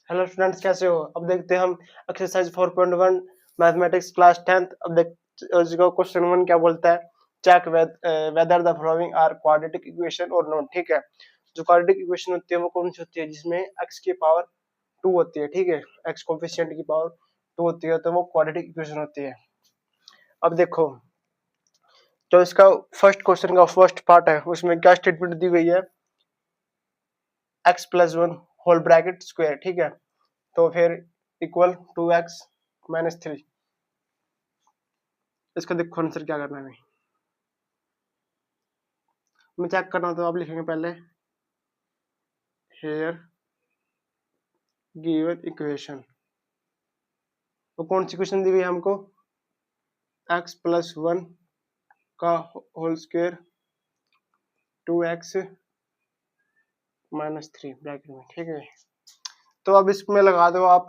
Hello students, कैसे हो? अब देखते हैं हम एक्सरसाइज 4.1 मैथमेटिक्स क्लास 10th। अब देख क्वेश्चन 1 क्या बोलता है। Check whether the following are quadratic equation और नॉट। ठीक है, जो क्वाड्रेटिक इक्वेशन होती है वो कौन सी होती है? जिसमें x की पावर 2 होती है। ठीक है, x कोफिशिएंट की पावर 2 होती है तो वो क्वाड्रेटिक इक्वेशन होती है। अब देखो, जो इसका फर्स्ट क्वेश्चन का फर्स्ट पार्ट है उसमें क्या स्टेटमेंट दी गई है? x plus 1 whole bracket square. ठीक है, तो फिर इक्वल 2x माइनस 3। इसका देखो आंसर क्या करना है। मैं चेक करना तो आप लिखेंगे पहले हेयर गिवन इक्वेशन। तो कौन सी इक्वेशन दी गई है हमको? x प्लस 1 का whole square 2x minus 3 bracket में। ठीक है, तो अब इसमें लगा दो आप,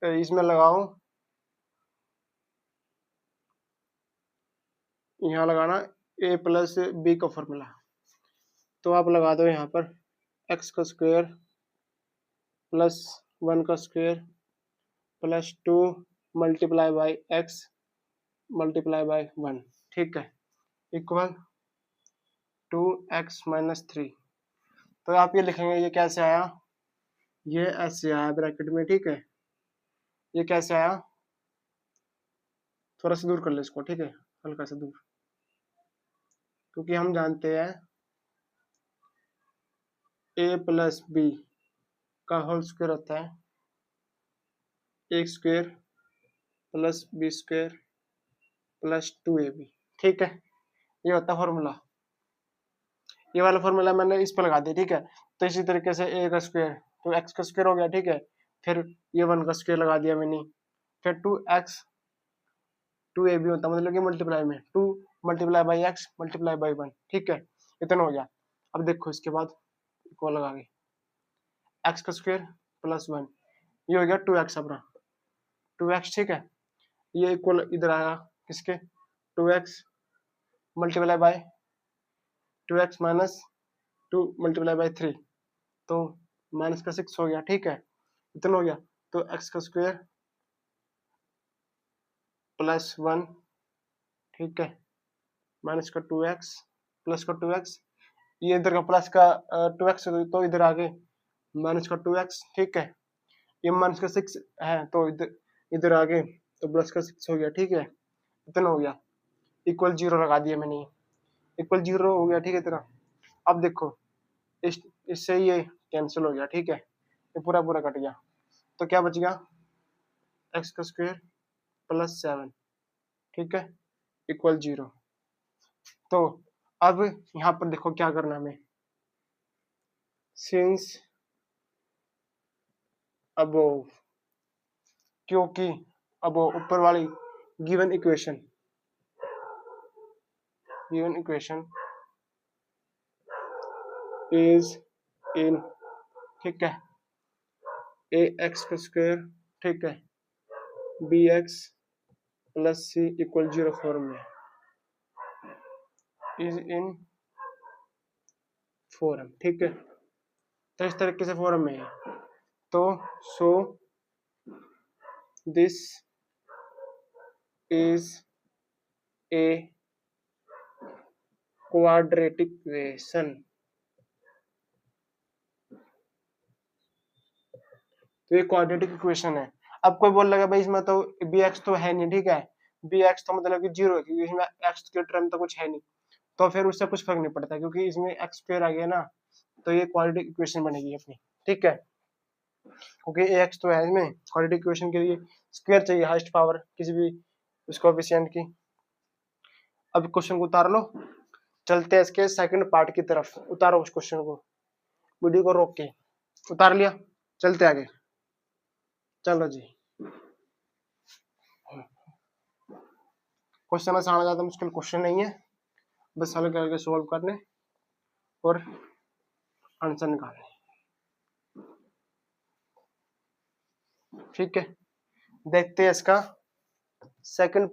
इसमें लगाओ, यहाँ लगाना a प्लस बी का फॉर्मूला। तो आप लगा दो यहाँ पर x का स्क्वायर प्लस 1 का square plus 2 multiply by x multiply by 1। ठीक है, इक्वल 2x माइनस 3। तो आप ये लिखेंगे, ये कैसे आया? ये ऐसे आया ब्रैकेट में। ठीक है, ये कैसे आया? थोड़ा सा दूर कर ले इसको। ठीक है, हल्का सा दूर, क्योंकि हम जानते हैं a प्लस बी का होल स्क्वायर होता है a square plus B square plus 2ab। ठीक है, ये होता है फॉर्मूला। ये वाला फॉर्मूला मैंने इस पर लगा दिया। ठीक है, तो इसी तरीके से a का स्क्वायर तो x का स्क्वायर हो गया। ठीक है, फिर ये 1 का स्क्वायर लगा दिया मैंने, फिर 2x 2ab होता है, मतलब कि मल्टीप्लाई में 2 multiply by x multiply by 1। ठीक है, इतना हो गया। अब देखो इसके बाद इक्वल लगा के x का स्क्वायर प्लस 1, ये हो गया 2x अपना 2x। ठीक है, ये इक्वल इधर आया किसके? 2x multiply by 2x minus 2 multiply by 3, तो माइनस का 6 हो गया। ठीक है, इतना हो गया। तो x का स्क्वायर प्लस 1, ठीक है, माइनस का 2x प्लस का 2x, ये इधर का प्लस का 2x तो इधर आगे माइनस का 2x। ठीक है, ये माइनस का 6 है तो इधर इधर आगे तो प्लस का 6 हो गया। ठीक है, इतना हो गया। इक्वल 0 लगा दिया मैंने, इक्वल 0 हो गया। ठीक है, इतना। अब देखो इससे ये कैंसिल हो गया। ठीक है, ये पूरा पूरा कट गया, तो क्या बच गया? एक्स का स्क्वायर प्लस 7। ठीक है, इक्वल 0। तो अब यहाँ पर देखो क्या करना है हमें। सिंस अबोव, क्योंकि अबोव ऊपर वाली गिवन इक्वेशन इज इन, ठीक है, ए एक्स का स्क्वायर, ठीक है, B X plus C equal 0 form में, इज इन फॉर्म। ठीक है, तो इस तरीके से फॉर्म में है। तो so this is a quadratic equation. तो ये क्वाड्रेटिक इक्वेशन है। अब कोई बोल लगा भाई इसमें तो बी एक्स तो है नहीं। ठीक है, बी एक्स तो मतलब कि 0 है, क्योंकि इसमें एक्स के टर्म तो कुछ है नहीं, तो फिर उससे कुछ फर्क नहीं पड़ता, क्योंकि इसमें एक्स स्क्वायर आ गया ना, तो ये क्वाड्रेटिक इक्वेशन बनेगी अपनी। ठीक है, क्योंकि ए एक्स तो है इसमें, क्वाड्रेटिक इक्वेशन के लिए स्क्वायर चाहिए, हाईएस्ट पावर किसी भी उस कोएफिशिएंट की। अब क्वेश्चन को उतार लो, चलते हैं इसके सेकंड पार्ट की तरफ। उतारो उस क्वेश्चन को, वीडियो को रोक के। उतार लिया, चलते आगे। चलो जी, क्वेश्चन आसान, ज्यादा मुश्किल क्वेश्चन नहीं है, बस हल करके सॉल्व करने और आंसर निकालने। ठीक है, देखते हैं इसका second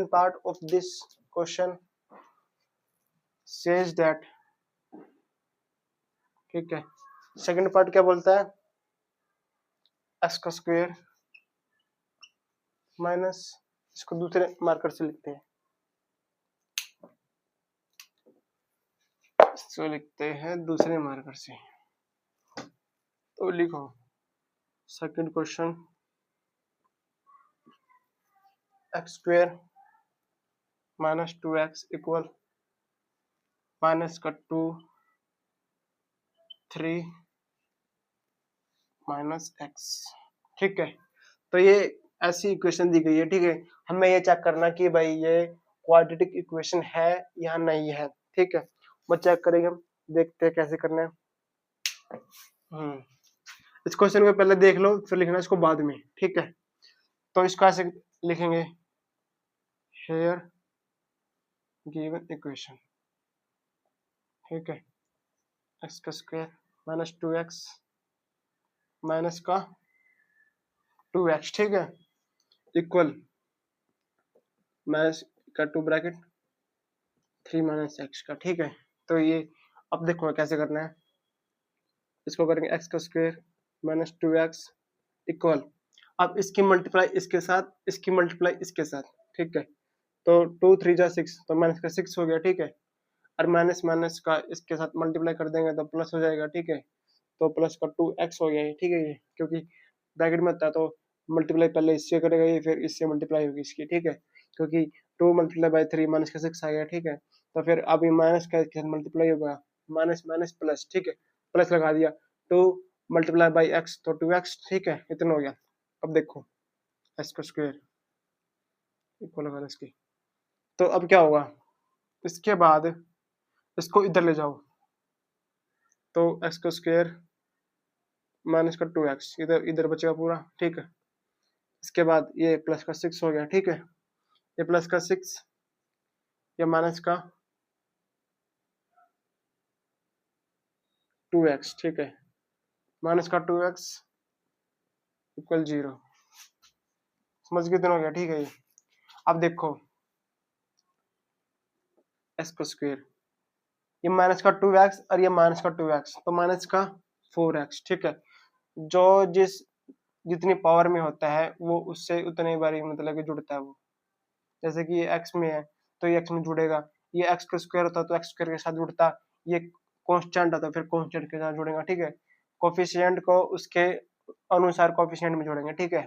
part of this question says that. ठीक है, सेकंड पार्ट क्या बोलता है? एक्स का स्क्वायर माइनस, इसको दूसरे मार्कर से लिखते हैं, इसको लिखते हैं दूसरे मार्कर से। तो लिखो second question, x square minus 2x equal minus का 2 3 माइनस x। ठीक है, तो ये ऐसी इक्वेशन दी गई है। ठीक है, हमें ये चेक करना कि भाई ये क्वाड्रेटिक इक्वेशन है या नहीं है। ठीक है, वो चेक करेंगे हम, देखते हैं कैसे करना है। इस क्वेश्चन को पहले देख लो, फिर लिखना इसको बाद में। ठीक है, तो इसको ऐसे लिखेंगे, हेयर गिवन इक्वेशन। ठीक है, एक्स का स्क्वायर माइनस 2x माइनस का 2x। ठीक है, इक्वल माइनस का 2 ब्रैकेट 3 माइनस एक्स का। ठीक है, तो ये अब देखो कैसे करना है। इसको करेंगे एक्स का स्क्वायर माइनस 2x इक्वल, अब इसकी मल्टीप्लाई इसके साथ, इसकी मल्टीप्लाई इसके साथ। ठीक है, तो 2 3 जा 6, तो माइनस का 6 हो गया। ठीक है, और माइनस माइनस का इसके साथ मल्टीप्लाई कर देंगे तो प्लस हो जाएगा। ठीक है, तो प्लस का 2x हो गया ये। ठीक है, ये क्योंकि ब्रैकेट में था तो मल्टीप्लाई पहले इससे करेगा ये, फिर इससे मल्टीप्लाई होगी इसकी। ठीक है, क्योंकि 2 मल्टीप्लाई बाई 3 माइनस का 6 आ गया। ठीक है, तो फिर अब ये माइनस का इसके साथ मल्टीप्लाई होगा, माइनस माइनस प्लस। ठीक है, प्लस लगा दिया, 2 मल्टीप्लाई बाई x तो 2x। ठीक है, इतना हो गया। अब देखो x का स्क्वायर इक्वल होगा इसकी, तो अब क्या होगा, इसके बाद इसको इधर ले जाओ, तो x का स्क्वायर माइनस का 2x इधर इधर बचेगा पूरा। ठीक है, इसके बाद ये प्लस का 6 हो गया। ठीक है, ये प्लस का 6, ये माइनस का 2x। ठीक है, माइनस का 2x इक्वल 0। समझ कितना हो गया। ठीक है, ये अब देखो x का स्क्वायर, ये माइनस का 2x और ये माइनस का 2x, तो माइनस का 4x। ठीक है, जो जितनी पावर में होता है वो उससे उतने बारी मतलब कि जुड़ता है वो। जैसे कि ये x में है तो ये x में जुड़ेगा, ये x का स्क्वायर होता तो x स्क्वायर के साथ जुड़ता, ये कांस्टेंट होता फिर कांस्टेंट के साथ जुड़ेगा। ठीक है, कोफिशिएंट को उसके अनुसार कोफिशिएंट में जोड़ेंगे। ठीक है,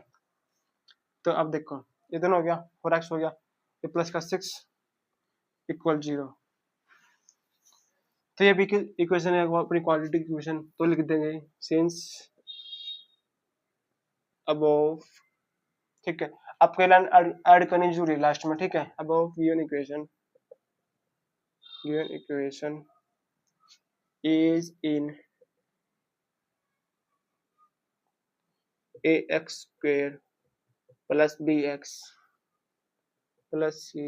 तो अब देखो ये दोनों हो गया, 4x हो गया, ये प्लस का 6 इक्वल 0। तो ये भी इक्वेशन है अपनी क्वाड्रेटिक इक्वेशन, तो लिख देंगे सिंस अबव। ठीक है, आपके लाइन ऐड करनी जरूरी है लास्ट में। ठीक है, above given equation is in ax square plus bx plus c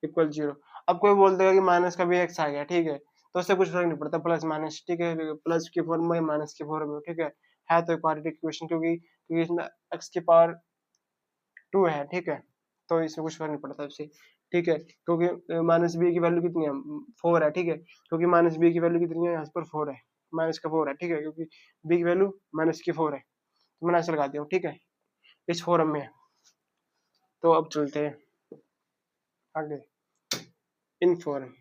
equal 0। अब कोई बोल देगा कि माइनस का भी x आ गया। ठीक है, तो उससे कुछ फर्क नहीं पड़ता, प्लस माइनस। ठीक है, प्लस की फॉर्म में माइनस की फॉर्म में। ठीक है तो क्वाड्रेटिक इक्वेशन, क्योंकि इसमें x की पावर 2 है। ठीक है, तो इसमें कुछ फर्क नहीं पड़ता इससे। ठीक है, क्योंकि माइनस बी की वैल्यू कितनी है, 4 है। ठीक है, क्योंकि माइनस बी की वैल्यू कितनी है, यहाँ पर 4 है, माइनस का 4 है। ठीक है, क्योंकि बी की वैल्यू माइनस की 4 है, तो मैंने ऐसे लगा दिया। ठीक है, इस फॉर्म में है। तो अब चलते हैं आगे इन फॉर्म।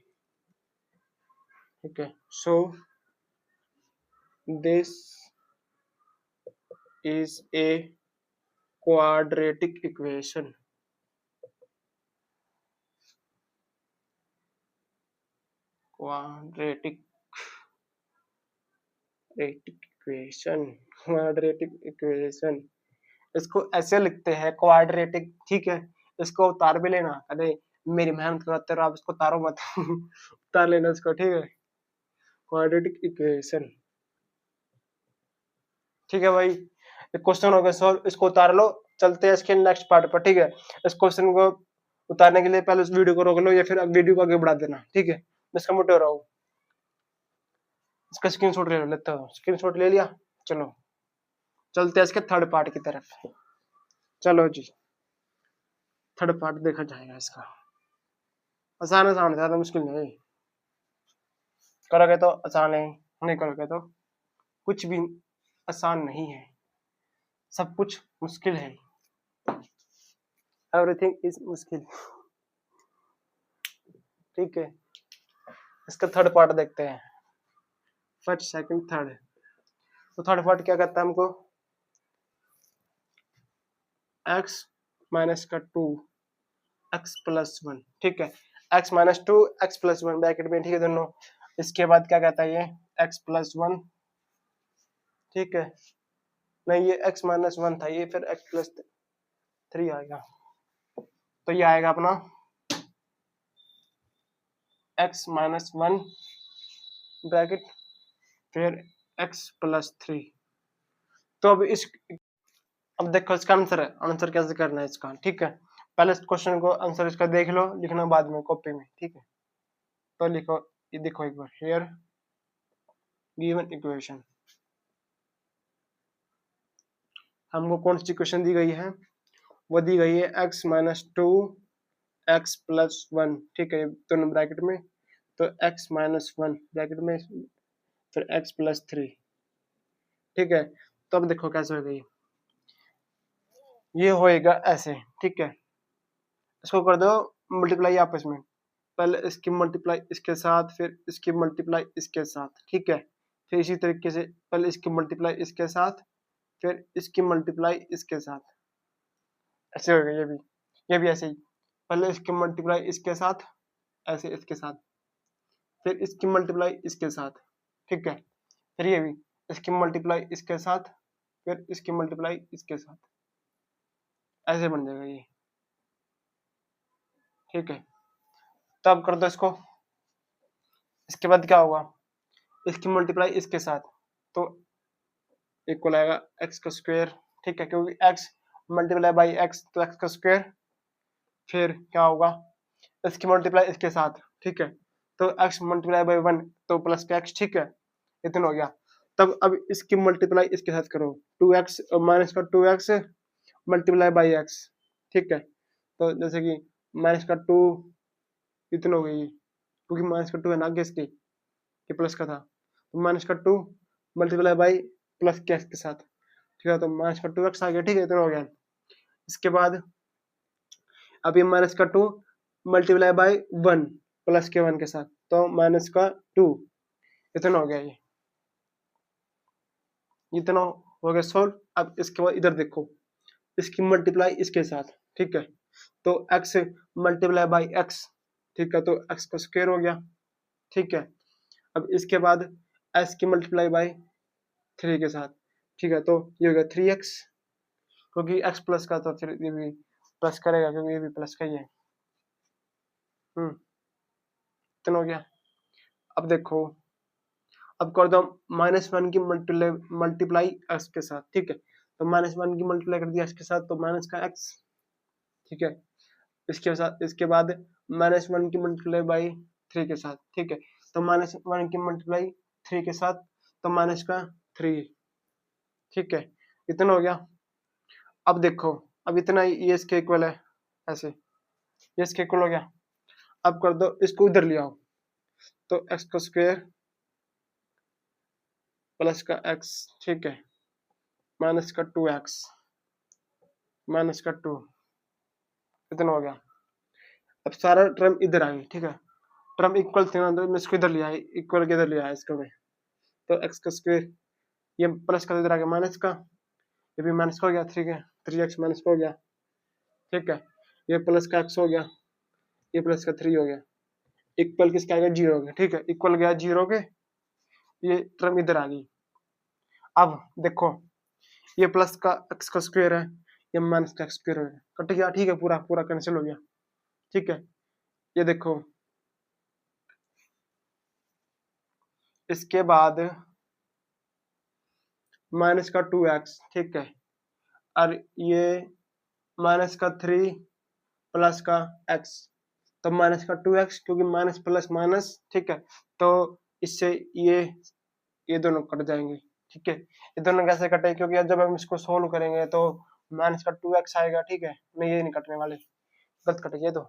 ठीक है, so this is a quadratic equation. Quadratic equation इसको ऐसे लिखते हैं क्वाड्रेटिक। ठीक है, इसको उतार भी लेना, अरे मेरी मेहनत करते रहो, आप इसको उतारो मत उतार लेना इसको। ठीक है, क्वाड्रेटिक इक्वेशन। ठीक है भाई, क्वेश्चन हो गया सॉल्व, इसको उतार लो। चलते हैं इसके नेक्स्ट पार्ट पर। ठीक है, इस क्वेश्चन को उतारने के लिए पहले उस वीडियो को रोक लो या फिर अब वीडियो को आगे बढ़ा देना। ठीक है, मैं इसका मोटे हो रहा हूँ, इसका स्क्रीनशॉट ले लेता हूँ। स्क्रीनशॉट ले लिया, चलो चलते हैं इसके थर्ड पार्ट की तरफ। चलो जी, थर्ड पार्ट देखा जाएगा इसका। आसान आसान, ज्यादा मुश्किल नहीं, करोगे तो आसान है, नहीं करोगे तो कुछ भी आसान नहीं है, सब कुछ मुश्किल है, एवरीथिंग इज मुश्किल। ठीक है, इसका थर्ड पार्ट देखते हैं, फर्स्ट सेकंड थर्ड। तो थर्ड पार्ट क्या कहता है हमको, x माइनस का 2 x प्लस 1, ठीक है, x minus 2 x plus 1 bracket में, ठीक है दोनों। इसके बाद क्या कहता है ये x प्लस 1, ठीक है, नहीं ये x माइनस 1 था, ये फिर x प्लस 3 आएगा। तो ये आएगा अपना x माइनस 1 ब्रैकेट फिर x प्लस 3। तो अब देखो इसका आंसर है, आंसर कैसे करना है इसका, ठीक है। पहले इस क्वेश्चन को आंसर इसका देख लो, लिखना बाद में कॉपी में, ठीक है। तो लिखो, ये देखो एक बार, हियर गिवन इक्वेशन, हमको कौन सी इक्वेशन दी गई है, वो दी गई है x माइनस 2 x प्लस 1, ठीक है, दोनों ब्रैकेट में। तो x माइनस 1 ब्रैकेट में फिर x प्लस 3, ठीक है। तो अब देखो कैसे हो गई, ये होएगा ऐसे, ठीक है। इसको कर दो मल्टीप्लाई आपस में, पहले इसकी मल्टीप्लाई इसके साथ, फिर इसकी मल्टीप्लाई इसके साथ, ठीक है। फिर इसी तरीके से पहले इसकी मल्टीप्लाई इसके साथ, फिर इसकी मल्टीप्लाई इसके साथ, ऐसे हो गया। ये भी ऐसे ही, पहले इसकी मल्टीप्लाई इसके साथ, ऐसे इसके साथ, फिर इसकी मल्टीप्लाई इसके साथ, ठीक है। फिर ये भी इसकी मल्टीप्लाई इसके साथ, फिर इसकी मल्टीप्लाई इसके साथ, ऐसे बन जाएगा ये, ठीक है। तब कर दो इसको, इसके बाद क्या होगा, इसकी मल्टीप्लाई इसके साथ, तो इक्वल आएगा एक्स का स्क्वायर, ठीक है, क्योंकि एक्स मल्टीप्लाई बाई एक्स तो एक्स का स्क्वायर। फिर क्या होगा, इसकी मल्टीप्लाई इसके साथ, ठीक है, तो एक्स मल्टीप्लाई बाई 1 तो प्लस का एक्स, ठीक है, इतना हो गया। तब अब इसकी मल्टीप्लाई इसके साथ करो, 2x माइनस का 2x मल्टीप्लाई बाई एक्स, ठीक है। तो जैसे कि माइनस का 2 इतना हो गई, क्योंकि माइनस का 2 है ना आगे इसके, ये प्लस का था, तो माइनस का 2 मल्टीप्लाई बाई प्लस के एक्स के साथ, ठीक है, तो माइनस का 2x आ गया, ठीक है, इतना हो गया। इसके बाद अब ये माइनस का 2 मल्टीप्लाई बाई 1 प्लस के 1 के साथ, तो माइनस का 2, इतना हो गया, ये इतना हो गया सोल्व। अब इसके बाद इधर देखो, इसकी मल्टीप्लाई इसके साथ, ठीक है, तो x मल्टीप्लाई बाई x, ठीक है, तो x का स्क्वायर हो गया, ठीक है। अब इसके बाद s की मल्टीप्लाई बाई 3 के साथ, ठीक है, तो ये हो गया 3x, क्योंकि x प्लस का तो फिर ये भी प्लस करेगा, क्योंकि ये भी प्लस का ही है। इतना हो गया। अब देखो, अब कर दो -1 की मल्टीप्लाई एक्स के साथ, ठीक है, तो -1 की मल्टीप्लाई कर दिया एक्स के साथ, तो माइनस का एक्स, ठीक है। इसके बाद -1 की मल्टीप्लाई बाई 3 के साथ, ठीक है, तो -1 की मल्टीप्लाई 3 के साथ, तो माइनस का 3, ठीक है, इतना हो गया। अब देखो, अब इतना ये इसके इक्वल है, ऐसे ये इसके इक्वल हो गया। अब कर दो इसको इधर ले आओ, तो एक्स का स्क्वायर प्लस का एक्स, ठीक है, माइनस का 2x माइनस का 2, इतना हो गया। अब सारा टर्म इधर आएंगे, ठीक है, टर्म इक्वल थे ना, तो मैं इसको इधर ले आया, इक्वल के इधर ले आया इसको मैं, तो एक्स का स्क्वायर, ये प्लस का इधर आ गया माइनस का, ये भी माइनस का हो गया, ठीक है, 3x माइनस का हो गया, ठीक है, ये प्लस का x हो गया, ये प्लस का 3 हो गया, इक्वल किसका आएगा, 0 हो गया, ठीक है, इक्वल गया 0 के, ये टर्म इधर आ गई। अब देखो, ये प्लस का x का स्क्वायर है, ये माइनस का x स्क्वायर हो गया, कट गया, ठीक है, पूरा पूरा कैंसिल हो गया, ठीक है। ये देखो, इसके बाद माइनस का 2x, ठीक है, और ये माइनस का 3 प्लस का x, तो माइनस का 2x, क्योंकि माइनस प्लस माइनस, ठीक है, तो इससे ये दोनों कट जाएंगे, ठीक है। ये दोनों कैसे कटे, क्योंकि जब हम इसको सोल्व करेंगे तो माइनस का 2x आएगा, ठीक है, नहीं ये नहीं कटने वाले, गलत कटेंगे तो।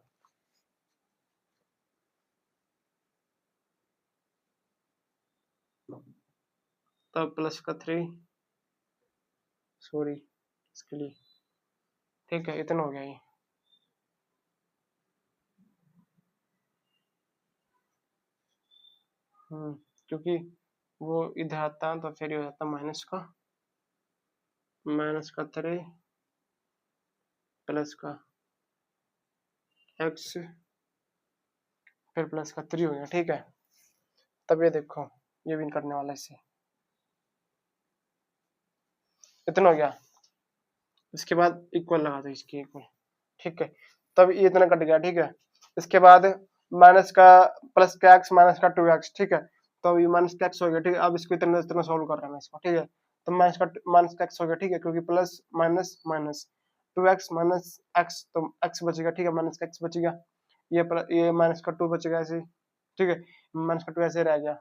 तो प्लस का 3, सॉरी इसके लिए, ठीक है। इतना हो गया ये। क्योंकि वो इधर आता है तो फिर ये हो जाता माइनस का 3 प्लस का x फिर प्लस का 3 हो गया, ठीक है। तब ये देखो, ये भी करने वाला है इसे, इतना हो गया। इसके बाद इक्वल लगा दो इसके इक्वल, ठीक है। तब ये इतना कट गया, ठीक है। इसके बाद माइनस का प्लस का x माइनस का 2x, ठीक है। तो अब ये माइनस का x हो गया, ठीक है। अब इसको इतना इतना सॉल्व कर रहा है मैं इसको, ठीक है। तो माइनस का x हो गया, ठीक है, क्योंकि plus minus minus 2x minus x, तो x बचेगा, ठीक है। माइनस का x बचेगा, ये माइनस का 2 बचेगा ऐसे, ठीक है। माइनस का 2 ऐसे रह गया,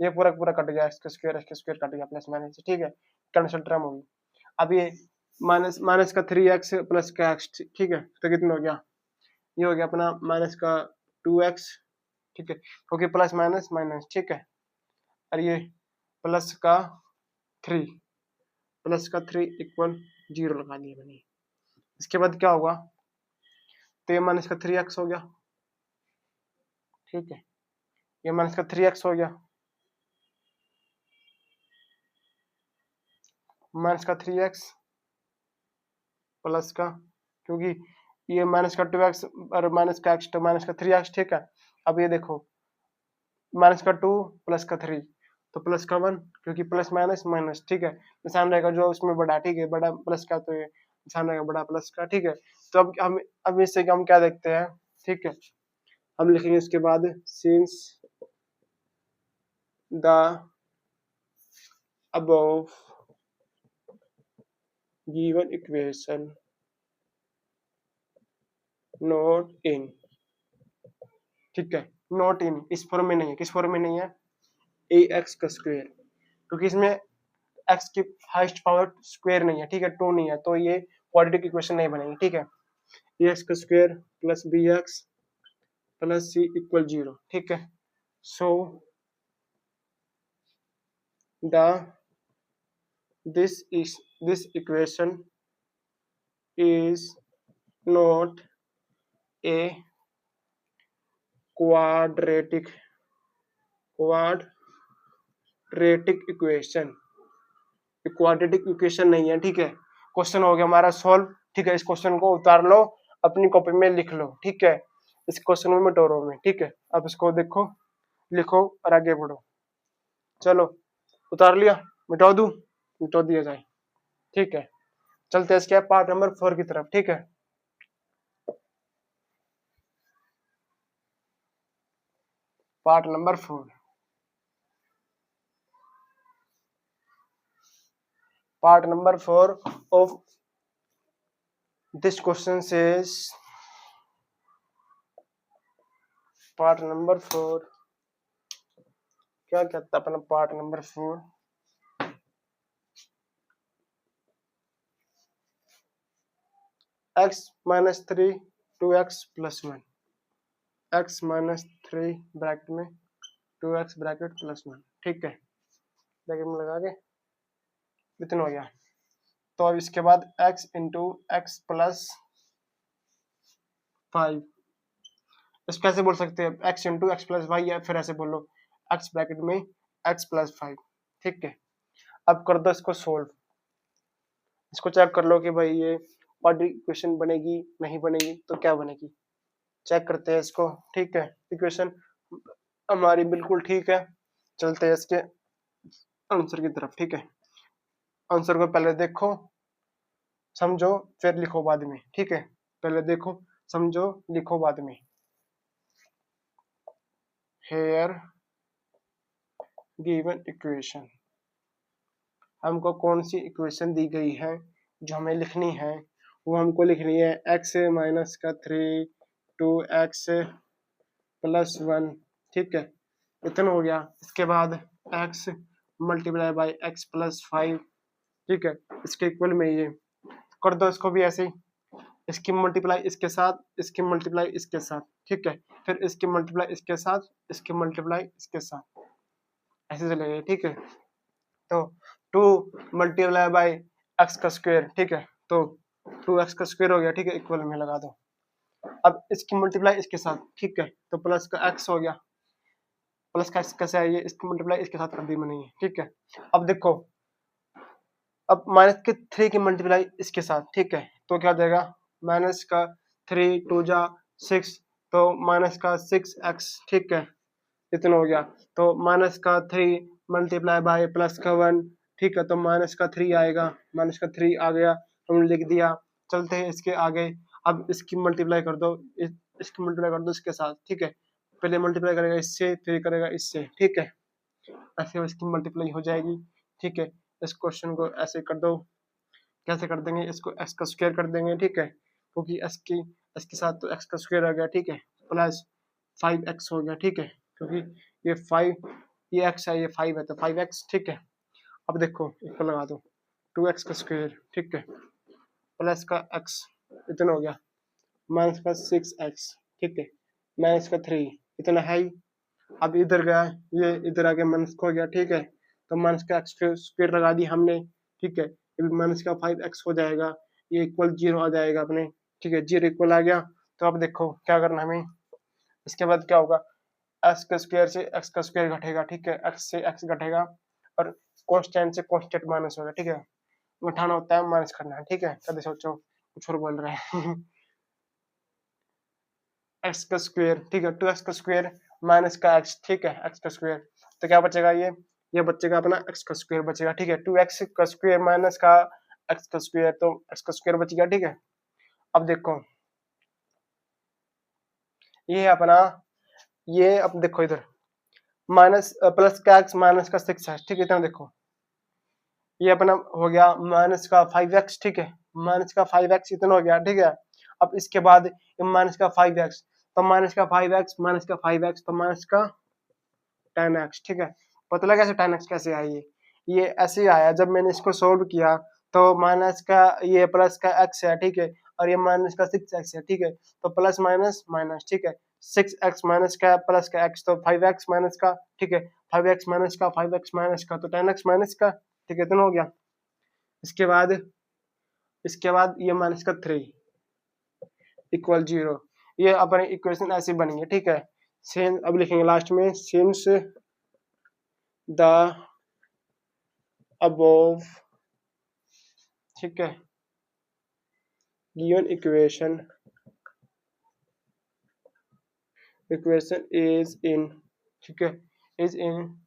ये पूरा पूरा कट गया, इसका स्क्वायर कट गया, प्लस माइनस, ठीक है। कैंसिल टर्म होगी। अब ये माइनस माइनस का 3x प्लस का x, ठीक है। तो कितना हो गया, ये हो गया अपना माइनस का 2x, ठीक है, क्योंकि प्लस माइनस माइनस, ठीक है। और ये प्लस का 3 इक्वल 0 लगा दिया मैंने। इसके बाद क्या होगा, तो ये माइनस का 3x हो गया, ठीक है। ये माइनस का 3x हो गया, माइनस का 3x प्लस का, क्योंकि ये माइनस का 2x और माइनस का x, तो माइनस का 3x, ठीक है। अब ये देखो, माइनस का 2 प्लस का 3, तो प्लस का 1, क्योंकि प्लस माइनस माइनस, ठीक है। निशान रहेगा जो उसमें बड़ा, ठीक है, बड़ा प्लस का, तो ये निशान रहेगा बड़ा प्लस का, ठीक है। तो अब इससे हम क्या देखते हैं, ठीक है। हम लिखेंगे इसके बाद since the above given equation not in, ठीक है। नॉट इन, इस फॉर्म में नहीं है। किस फॉर्म में नहीं है, ए एक्स का स्क्वायर, क्योंकि इसमें एक्स की हाईएस्ट पावर स्क्वायर नहीं है, ठीक है, 2 नहीं है, तो ये क्वाड्रेटिक इक्वेशन नहीं बनेगी, ठीक है। ए एक्स का square plus B X plus C equal 0, ठीक है। So the this equation is not a quadratic equation, quadratic equation नहीं है, ठीक है। क्वेश्चन हो गया हमारा सॉल्व, ठीक है। इस क्वेश्चन को उतार लो, अपनी कॉपी में लिख लो, ठीक है। इस क्वेश्चन में मिटोरो में, ठीक है। अब इसको देखो, लिखो और आगे बढ़ो। चलो, उतार लिया, मिटा दूं, मिटा दिया जाए, ठीक है। चलते हैं इसके पार्ट नंबर 4 की तरफ, ठीक है। Part number 4, part number 4 of this question says, part number 4 क्या कहता है अपना part number 4, x minus 3 2x plus 1, x minus 3 bracket में 2x ब्रैकेट प्लस 1, ठीक है। ब्रैकेट में लगा के इतना हो गया। तो अब इसके बाद x इंटू एक्स प्लस 5, इसको कैसे बोल सकते हैं, x इंटू एक्स प्लस 5, या फिर ऐसे बोलो x ब्रैकेट में x प्लस 5, ठीक है। अब कर दो इसको सोल्व, इसको चेक कर लो कि भाई ये क्वाड्रेटिक इक्वेशन बनेगी नहीं बनेगी, तो क्या बनेगी, चेक करते हैं इसको, ठीक है। इक्वेशन हमारी बिल्कुल ठीक है। चलते हैं इसके आंसर की तरफ, ठीक है। आंसर को पहले देखो समझो फिर लिखो बाद में, ठीक है। पहले देखो समझो लिखो बाद में। हेयर गिवन इक्वेशन, हमको कौन सी इक्वेशन दी गई है जो हमें लिखनी है, वो हमको लिखनी है x माइनस का 3 2x प्लस 1, ठीक है। इतना हो गया। इसके बाद x multiply by x plus 5, ठीक है। इसके इक्वल में ये कर दो, इसको भी ऐसे ही, इसकी मल्टीप्लाई इसके साथ, इसकी मल्टीप्लाई इसके साथ, ठीक है। फिर इसकी मल्टीप्लाई इसके साथ, इसकी मल्टीप्लाई इसके साथ, ऐसे चलेगा, ठीक है। तो 2 मल्टीप्लाई बाई एक्स का स्क्वायर, ठीक है, तो 2x का स्क्वायर हो गया, ठीक है, इक्वल में लगा दो। अब इसकी मल्टीप्लाई इसके साथ, ठीक है, तो प्लस का x हो गया, प्लस का x कैसे आइए, इसकी मल्टीप्लाई इसके साथ कर दी मैंने, ठीक है। अब देखो, अब माइनस के 3 की मल्टीप्लाई इसके साथ, ठीक है, तो क्या हो जाएगा, माइनस का 3 2 जा 6, तो माइनस का 6x, ठीक है, इतना हो गया। तो माइनस का 3 मल्टीप्लाई बाय प्लस का 1, ठीक है, तो माइनस का 3 आएगा, माइनस का 3 आ गया, हमने लिख दिया। चलते हैं इसके आगे, अब इसकी मल्टीप्लाई कर दो, इसकी मल्टीप्लाई कर दो इसके साथ, ठीक है, पहले मल्टीप्लाई करेगा इससे, फिर करेगा इससे, ठीक है, ऐसे इसकी मल्टीप्लाई हो जाएगी, ठीक है। इस क्वेश्चन को ऐसे कर दो, कैसे कर देंगे, इसको एक्स का स्क्वायर कर देंगे, ठीक है, क्योंकि एक्स के साथ तो एक्स का स्क्वायर आ गया, ठीक है, प्लस 5x हो गया, ठीक है, क्योंकि ये 5, ये x है, ये 5 है, तो 5x, ठीक है। अब देखो इसको लगा दो, 2x का स्क्वायर, ठीक है, प्लस का x, इतना हो गया, माइनस का 6x, ठीक है, माइनस का 3, इतना है ही। अब इधर गया, ये इधर आके माइनस हो गया, ठीक है, तो माइनस का एक्स स्क्वायर लगा दी हमने, ठीक है, ये माइनस का 5x हो जाएगा, ये इक्वल 0 आ जाएगा अपने, ठीक है, 0 इक्वल आ गया। तो अब देखो क्या करना हमें, इसके बाद क्या होगा, एक्स का स्क्वायर से एक्स का स्क्वायर घटेगा, ठीक है, एक्स से एक्स घटेगा, और कांस्टेंट से कांस्टेंट माइनस होगा, ठीक है, उठाना होता है, माइनस करना है, ठीक है, कभी सोचो कुछ और बोल रहे हैं। एक्स का स्क्वायर, ठीक है, 2x का स्क्वायर माइनस का x, ठीक है, x का स्क्वायर, तो क्या बचेगा, ये बचेगा अपना x का स्क्वायर बचेगा, ठीक है, 2x का स्क्वायर माइनस का x का स्क्वायर, तो x का स्क्वायर बच गया, ठीक है। अब देखो ये अपना, ये अब देखो इधर माइनस प्लस का x माइनस का 6 है, ठीक है, इतना देखो, ये अपना हो गया माइनस का 5x, ठीक है, माइनस का 5x इतना हो गया, ठीक है। अब इसके बाद माइनस का 5x, तो माइनस का 5x माइनस का 5x, तो माइनस का 10x, ठीक है। पता लगा कैसे 10x कैसे आई, ये ऐसे ही आया जब मैंने इसको सोल्व किया, तो माइनस का ये प्लस का x है, ठीक है, और ये माइनस का 6x है, ठीक है, तो प्लस माइनस माइनस, ठीक है, 6x माइनस का प्लस का x, तो 5x माइनस का, ठीक है, 5x माइनस का 5x माइनस का, तो 10x माइनस का, ठीक है, इतना हो गया। इसके बाद ये माइनस का 3 इक्वल 0, ये अपनी इक्वेशन ऐसी बनी है, ठीक है। सेम अब लिखेंगे लास्ट में, सिंस द अबोव, ठीक है, गिवन इक्वेशन इज इन, ठीक है, इज इन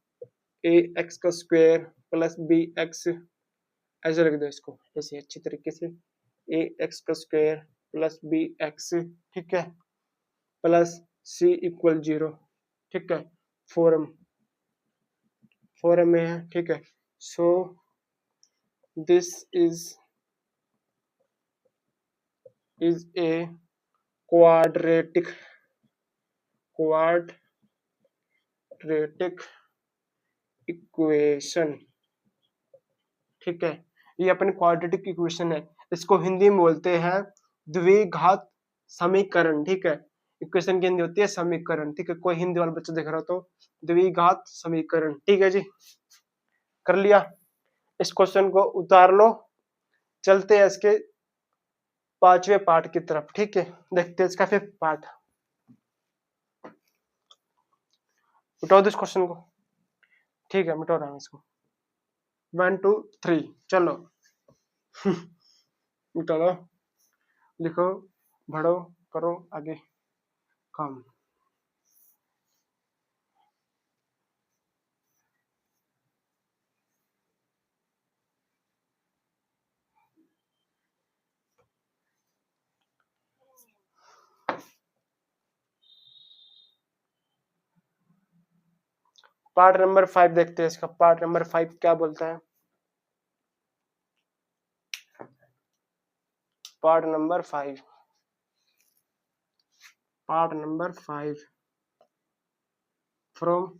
ए एक्स का स्क्वायर प्लस बी एक्स, ऐसे लिख दो इसको ऐसे अच्छी तरीके से, ए एक्स का स्क्वायर प्लस बी एक्स, ठीक है, प्लस सी इक्वल 0, ठीक है, फॉर्म में है, ठीक है। So this is a quadratic equation, ठीक है, ये अपनी क्वाड्रेटिक इक्वेशन है, इसको हिंदी में बोलते हैं द्विघात समीकरण, ठीक है, इक्वेशन की हिंदी होती है समीकरण, ठीक है, कोई हिंदी वाला बच्चा देख रहा हो तो द्विघात समीकरण, ठीक है जी, कर लिया। इस क्वेश्चन को उतार लो, चलते हैं इसके 5वें पार्ट की तरफ, ठीक है, देखते हैं इसका 5th पार्ट, उठाओ दो इस क्वेश्चन को, ठीक है, मिटा रहा हूँ इसको, 1 2 3 चलो। मिटा लो, लिखो, बढ़ो, करो आगे काम। पार्ट नंबर 5 देखते हैं, इसका पार्ट नंबर 5 क्या बोलता है, पार्ट नंबर 5, फ्रॉम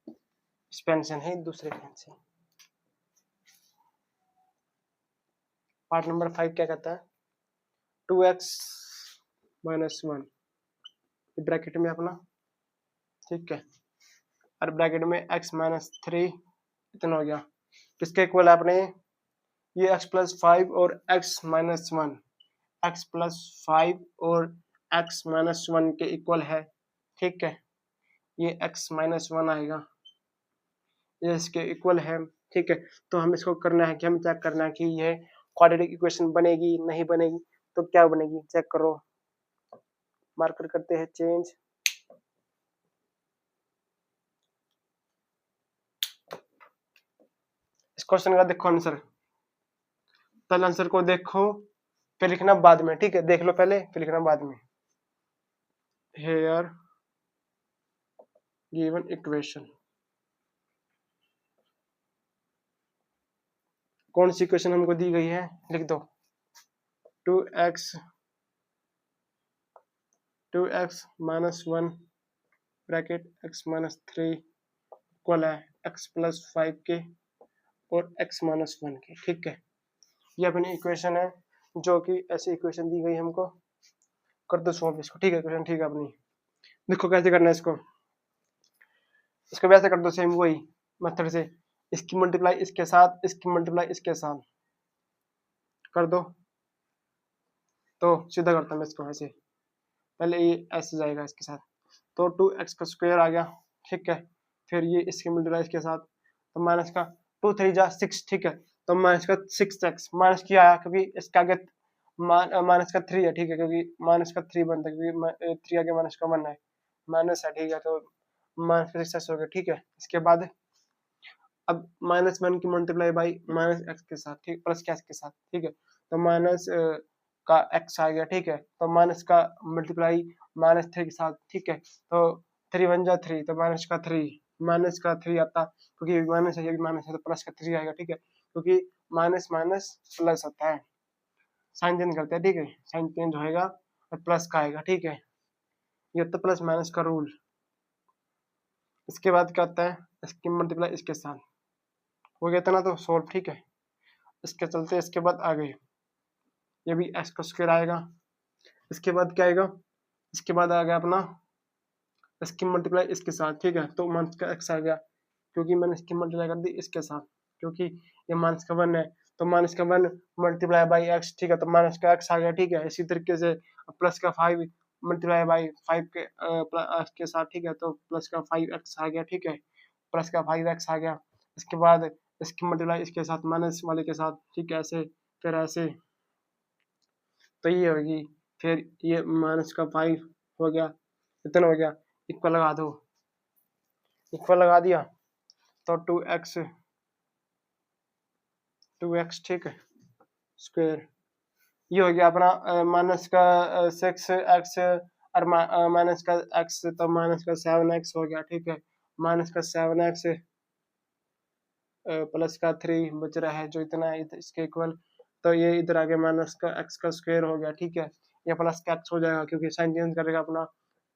एक्सपेंशन है दूसरे पेन से। पार्ट नंबर 5 क्या कहता है, 2x माइनस 1 ब्रैकेट में अपना, ठीक है, और ब्रैकेट में x माइनस 3 इतना हो गया, किसके इक्वल है अपने, ये x प्लस 5 और x माइनस 1, x प्लस 5 और x माइनस 1 के इक्वल है, ठीक है। ये x माइनस 1 आएगा, ये इसके इक्वल है, ठीक है। तो हम इसको करना है कि हम चेक करना है कि यह क्वाड्रेटिक इक्वेशन बनेगी नहीं बनेगी। तो क्या बनेगी चेक करो, मार्कर करते हैं चेंज। इस क्वेश्चन का देखो आंसर, पहले आंसर को देखो फिर लिखना बाद में, ठीक है। देख लो पहले फिर लिखना बाद में। हेयर गिवन इक्वेशन, कौन सी इक्वेशन हमको दी गई है, लिख दो। 2x minus 1 bracket x minus 3 equal है x प्लस 5 के और x माइनस 1 के, ठीक है। ये अपनी इक्वेशन है, जो कि ऐसी इक्वेशन दी गई हमको। कर दो सॉल्व इसको, ठीक है। इक्वेशन ठीक है अपनी। देखो कैसे करना है इसको, इसको वैसे कर दो सेम वही मेथड से, इसकी मल्टीप्लाई इसके साथ, इसकी मल्टीप्लाई इसके साथ कर दो। तो सीधा करता मैं इसको ऐसे, पहले ये ऐसे जाएगा इसके साथ, तो 2x का स्क्वायर आ गया, ठीक है। फिर ये इसके मल्टीप्लाई इसके साथ, तो माइनस का 2 3 जा 6, ठीक है। तो माइनस का 6x माइनस किया आया, क्योंकि इसके आगे माइनस का 3 है, ठीक है। क्योंकि माइनस का 3 बनता है, क्योंकि 3 आगे माइनस का 1 है, माइनस है, ठीक है। तो माइनस का 6x हो गया, ठीक है। इसके बाद अब माइनस 1 की मल्टीप्लाई बाई माइनस एक्स के साथ, ठीक, प्लस के एक्स के साथ, ठीक है। तो माइनस का एक्स आ गया, ठीक है। तो माइनस का मल्टीप्लाई माइनस 3 के साथ, ठीक है। तो 3 1 जा 3, तो माइनस का 3 आता, क्योंकि माइनस है, ये भी माइनस है, तो प्लस का 3 आएगा, ठीक है। क्योंकि माइनस माइनस प्लस होता है, साइन चेंज करते हैं, ठीक है। साइन चेंज होएगा और प्लस का आएगा, ठीक है। ये तो प्लस माइनस का रूल। इसके बाद क्या होता है, इसकी मल्टीप्लाई इसके साथ हो गया था ना, तो सोल्व, ठीक है। इसके चलते इसके बाद आगे ये भी एक्स का स्क्वायर आएगा। इसके बाद क्या आएगा, इसके बाद आ गया अपना इसकी मल्टीप्लाई इसके साथ, ठीक है। तो माइनस का एक्स आ गया, क्योंकि मैंने इसकी मल्टीप्लाई कर दी इसके साथ, क्योंकि ये माइनस का 1 है। तो माइनस का 1 मल्टीप्लाई बाई एक्स, ठीक है। तो माइनस का एक्स आ गया, ठीक है। इसी तरीके से प्लस का 5 मल्टीप्लाई बाई 5 के साथ, ठीक है। तो प्लस का 5x आ गया, ठीक है। प्लस का 5x आ गया। इसके बाद इसकी मल्टीप्लाई इसके साथ माइनस वाले के साथ, ठीक है। ऐसे फिर ऐसे, तो ये होगी, फिर ये माइनस का 5 हो गया, इतना हो गया। इक्वल लगा दो, इक्वल लगा दिया तो 2x, ठीक है, स्क्वायर। ये हो गया अपना माइनस का 6x और माइनस का x, तो माइनस का 7x हो गया, ठीक है। माइनस का 7x प्लस का 3 बच रहा है, जो इतना है इसके इक्वल। तो ये इधर आगे माइनस का x का स्क्वायर हो गया, ठीक है। ये प्लस का x हो जाएगा, क्योंकि साइन चेंज करेगा अपना,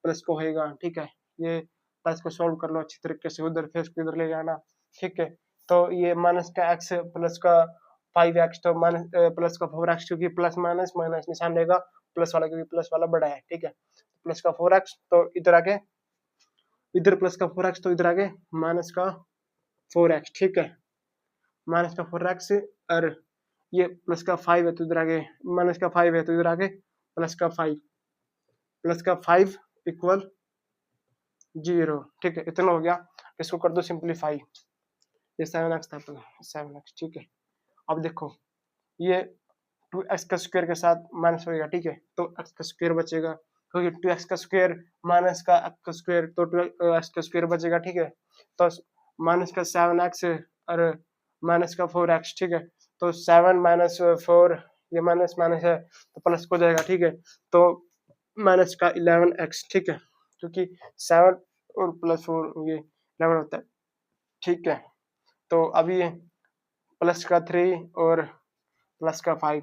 प्लस को होएगा, ठीक है। ये प्लस को सॉल्व कर लो अच्छी तरीके से, उधर फिर इसको इधर ले जाना, ठीक है। तो ये माइनस का x प्लस का 5x, तो माइनस प्लस का 4x, क्योंकि प्लस माइनस माइनस निशान रहेगा प्लस वाला, क्योंकि प्लस वाला बड़ा है, ठीक है। प्लस का 4x, तो इधर आगे, इधर प्लस का 4x, तो इधर आगे माइनस का 4x, ठीक है। माइनस का 4x और ये प्लस का 5 है, तो इधर आगे माइनस का 5 है, तो इधर आगे प्लस का 5, प्लस का 5 इक्वल 0, ठीक है। इतना हो गया। इसको कर दो सिंप्लीफाई, ये 7x था, 7x, ठीक है। अब देखो ये 2x का स्क्वायर के साथ माइनस होगा, ठीक है। तो x का स्क्वायर बचेगा, क्योंकि 2x का स्क्वायर माइनस का x का स्क्वायर, तो 2x का स्क्वायर बचेगा, ठीक है। तो माइनस का 7x और माइनस का 4x, ठीक है। तो 7 माइनस 4, ये माइनस माइनस है, तो प्लस हो जाएगा, ठीक है। तो माइनस का 11x, ठीक है, क्योंकि 7 और प्लस 4 ये 11 होता है, ठीक है। तो अभी प्लस का 3 और प्लस का 5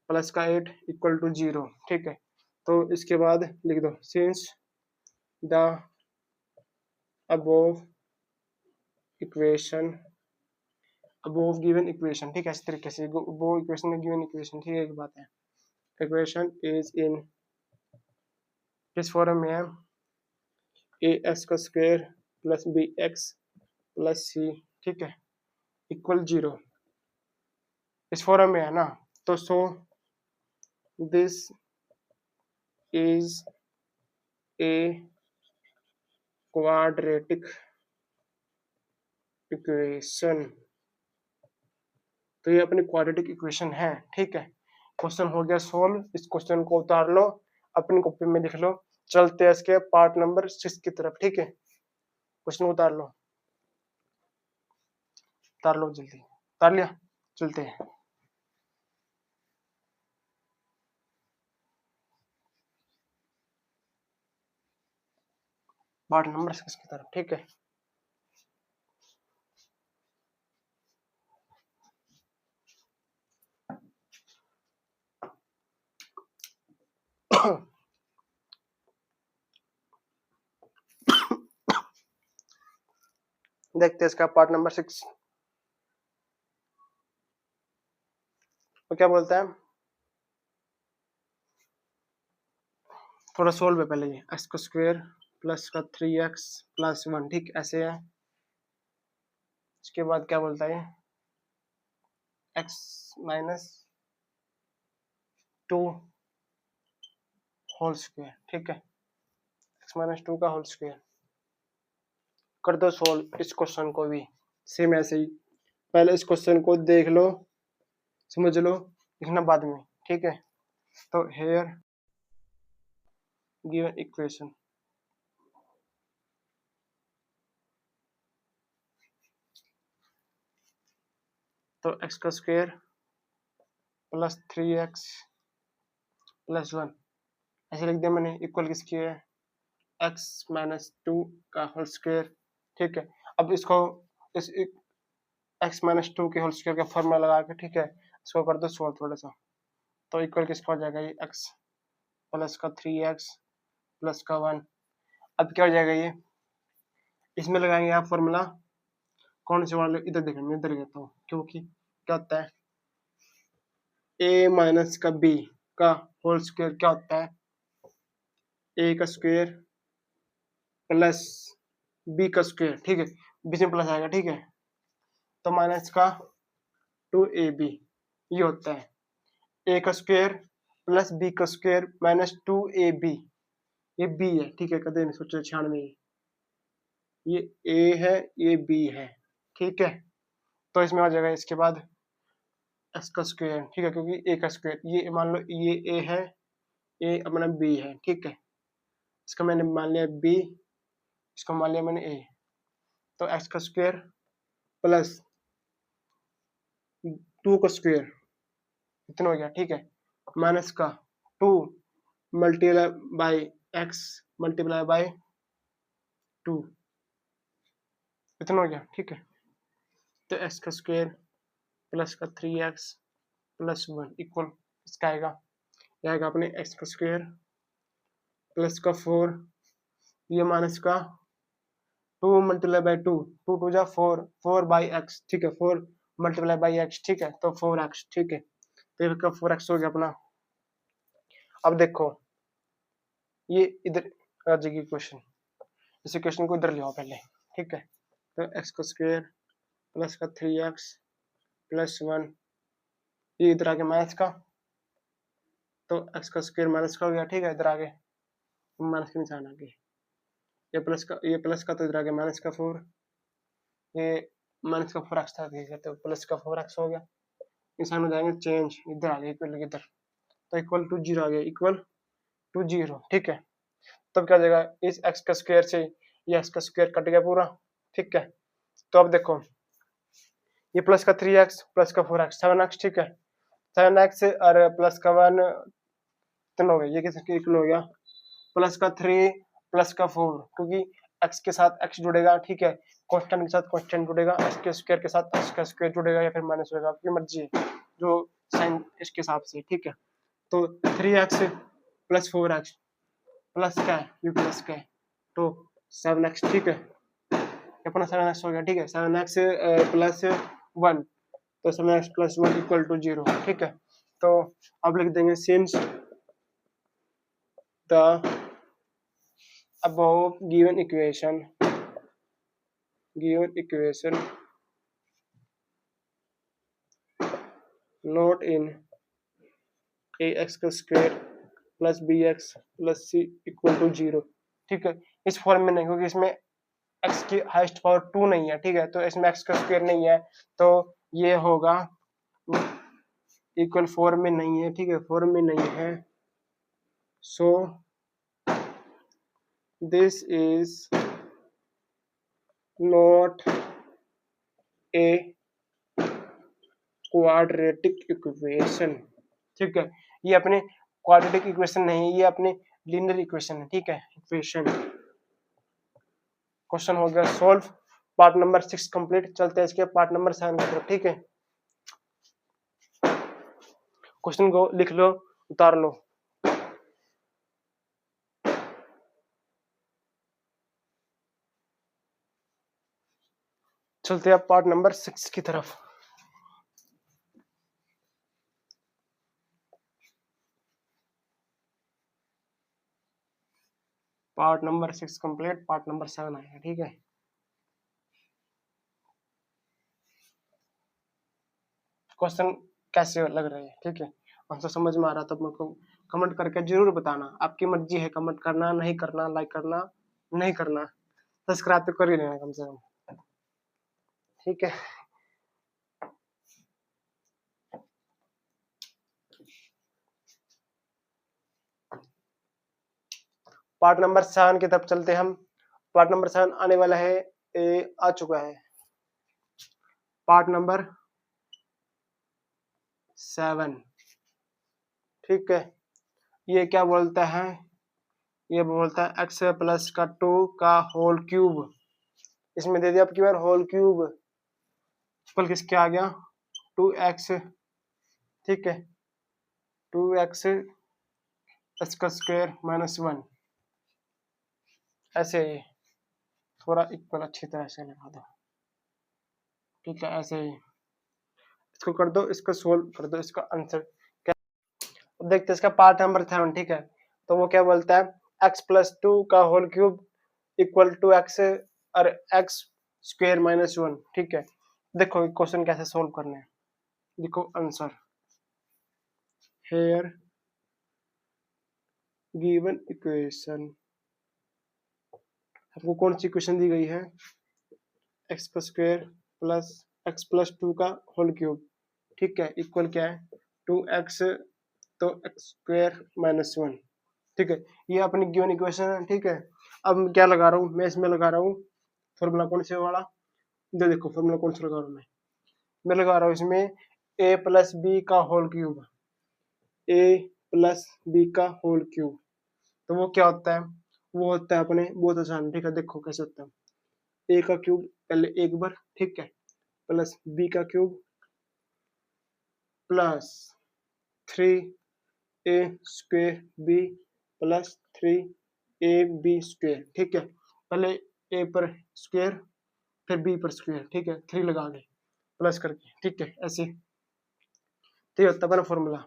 प्लस का 8 इक्वल टू 0, ठीक है। तो इसके बाद लिख दो, since the above equation, above given equation, ठीक है। इस तरीके से अबोव इक्वेशन में गिवन इक्वेशन, ठीक है, एक बात है। इक्वेशन इज इन किस फॉर्म में है, ए एक्स का square plus B X plus C, ठीक है, इक्वल 0। इस फॉर्म में है ना, तो so this is a quadratic equation. तो ये अपनी क्वाड्रेटिक इक्वेशन है, ठीक है। क्वेश्चन हो गया सोल्व। इस क्वेश्चन को उतार लो, अपनी कॉपी में लिख लो। चलते हैं इसके पार्ट नंबर 6 की तरफ, ठीक है। क्वेश्चन उतार लो, उतार लो जल्दी, उतार लिया, चलते हैं पार्ट नंबर 6 की तरफ, ठीक है। देखते हैं इसका पार्ट नंबर 6 तो क्या बोलता है। थोड़ा सोल्व है पहले, ये एक्स का स्क्वायर प्लस का 3x प्लस 1, ठीक ऐसे है। इसके बाद क्या बोलता है, x माइनस 2 होल स्क्वायर, ठीक है। x माइनस 2 का होल स्क्वायर कर दो सोल्व इस क्वेश्चन को भी सेम ऐसे ही। पहले इस क्वेश्चन को देख लो, समझ लो, लिखना बाद में, ठीक है। तो हेयर गिवन इक्वेशन, तो x का स्क्वायर प्लस 3x प्लस 1 ऐसे लिख दिया मैंने, इक्वल किसकी है, x माइनस 2 का होल स्क्वायर, ठीक है। अब इसको इस x माइनस 2 के होल स्क्वायर का फॉर्मूला लगा के, ठीक है, इसको कर दो सॉल्व थोड़ा सा। तो इक्वल किसका हो जाएगा, ये x प्लस का 3x प्लस का 1। अब क्या हो जाएगा, ये इसमें लगाएंगे आप फॉर्मूला, कौन से वाले, इधर देखो मैं इधर लेता हूँ, क्योंकि क्या होता है a माइनस का b का होल स्क्वायर क्या होता है, a का स्क्वायर प्लस b का स्क्वायर, ठीक है, बीच में प्लस आएगा, ठीक है। तो माइनस का 2ab ये होता है a का स्क्वायर प्लस b का स्क्वायर माइनस 2ab, ये b है, ठीक है, कदे नहीं सोचा 96, ये a है, ये b है, ठीक है। तो इसमें आ जाएगा इसके बाद x का स्क्वायर, ठीक है, क्योंकि a का स्क्वायर, ये मान लो ये a है, a अपना b है, ठीक है। इसका मैंने मान लिया b, इसको मान लिया मैंने a। तो x का स्क्वायर प्लस 2 का स्क्वायर इतना हो गया, ठीक है, माइनस का 2 multiply by x multiply by 2 इतना हो गया, ठीक है। तो x का स्क्वायर प्लस का 3x प्लस 1 इक्वल इसका आएगा, ये आएगा अपने x का स्क्वायर प्लस का 4, ये माइनस का 2 मल्टीप्लाई बाई 2, 2 2 जा 4, 4 बाई x, ठीक है, 4 मल्टीप्लाई बाई x, ठीक है, तो 4x, ठीक है। तो ये 4x हो गया अपना। अब देखो ये इधर आ जाएगी क्वेश्चन, इस इक्वेशन को इधर ले आओ पहले, ठीक है। तो x का स्क्वायर प्लस का 3x प्लस 1, ये इधर आगे माइनस का, तो x का स्क्वायर माइनस का हो गया, ठीक है, इधर आगे माइनस के निशान आगे, ये प्लस का तो इधर आगे माइनस का 4, ये माइनस का 4x था, ठीक है, तो प्लस का 4x हो गया, निशान हो जाएंगे चेंज, इधर आ गया इक्वल इधर, तो इक्वल टू 0 आ गया, इक्वल टू 0, ठीक है। तब क्या हो जाएगा, इस x का स्क्वायर से ये x का स्क्वायर कट गया पूरा, ठीक है। तो अब देखो ये प्लस का 3x प्लस का 4x 7x, ठीक है, 7x और प्लस का 1 कितना हो गया, ये किसके इक्वल हो गया, प्लस का 3 प्लस का 4, क्योंकि x के साथ x जुड़ेगा, ठीक है, कांस्टेंट के साथ कांस्टेंट जुड़ेगा, x के स्क्वायर के साथ x का स्क्वायर जुड़ेगा या फिर माइनस होगा, आपकी मर्जी है, जो साइन इसके हिसाब से, ठीक है। तो 3x प्लस 4x प्लस क्या है, ये प्लस क्या है, तो 7x, ठीक है, अपना 7x हो गया, ठीक है, 7x प्लस 1, तो 7x प्लस 1 इक्वल टू 0, ठीक है। तो अब लिख देंगे since the above given equation not in A X का square plus B X plus C equal to 0। ठीक है, इस फॉर्म में नहीं, क्योंकि इसमें एक्स की हाईएस्ट पावर 2 नहीं है। ठीक है, तो इसमें एक्स का स्क्वायर नहीं है, तो ये होगा इक्वल फॉर्म में नहीं है। ठीक है, फॉर्म में नहीं है, so this is not a quadratic equation. ठीक है, ये अपने क्वाड्रेटिक इक्वेशन नहीं है, ये अपने लीनियर इक्वेशन है। ठीक है, इक्वेशन। क्वेश्चन हो गया सॉल्व। Part number 6 complete. चलते हैं इसके पार्ट नंबर 7 की तरफ। ठीक है, क्वेश्चन को लिख लो, उतार लो। चलते हैं पार्ट नंबर 6 की तरफ। Part number 6 complete, part number 7 आएगा। ठीक है, क्वेश्चन कैसे लग रहे हैं? ठीक है, आंसर समझ में आ रहा तो मेरे को कमेंट करके जरूर बताना। आपकी मर्जी है कमेंट करना, नहीं करना, लाइक करना, नहीं करना, सब्सक्राइब तो कर ही लेना कम से कम। ठीक है, पार्ट नंबर 7 की तरफ चलते हैं हम। पार्ट नंबर 7 आने वाला है, आ चुका है पार्ट नंबर 7। ठीक है, ये क्या बोलता है? ये बोलता है एक्स प्लस का 2 का होल क्यूब। इसमें दे दिया आपकी बार होल क्यूब, कल किसके आ गया 2x। ठीक है, 2x इसका स्क्वायर माइनस 1। ऐसे ही थोड़ा इक्वल अच्छी तरह से लगा दो। ठीक है, ऐसे ही इसको कर दो, इसको सोल्व कर दो, इसका आंसर क्या। अब देखते हैं इसका पार्ट नंबर 7। ठीक है, तो वो क्या बोलता है x प्लस 2 का whole cube equal to X और एक्स स्क्वायर माइनस 1। ठीक है, देखो क्वेश्चन कैसे सोल्व करना है। देखो आंसर हेयर गिवन इक्वेशन। आपको कौन सी इक्वेशन दी गई है? एक्स का स्क्वायर प्लस एक्स प्लस 2 का होल क्यूब। ठीक है, इक्वल क्या है 2x, तो एक्स स्क्वायर माइनस 1। ठीक है, ये अपनी गिवन इक्वेशन है। ठीक है, अब मैं क्या लगा रहा हूँ? मैं इसमें लगा रहा हूँ फॉर्मूला कौन से वाला, देखो फॉर्मूला कौन सा लगा रहा हूँ मैं लगा रहा हूँ इसमें a प्लस बी का whole cube. a plus B का होल क्यूब, तो वो क्या होता है? वो होता है अपने बहुत आसान। ठीक है, देखो कैसे होता है। a का क्यूब पहले एक बार, ठीक है, प्लस बी का cube plus 3a square B plus 3ab square. ठीक है, पहले a पर स्क्वायर फिर b पर स्क्वायर। ठीक है, 3 लगा के प्लस करके। ठीक है, ऐसे तो ये होता है अपना फॉर्मूला।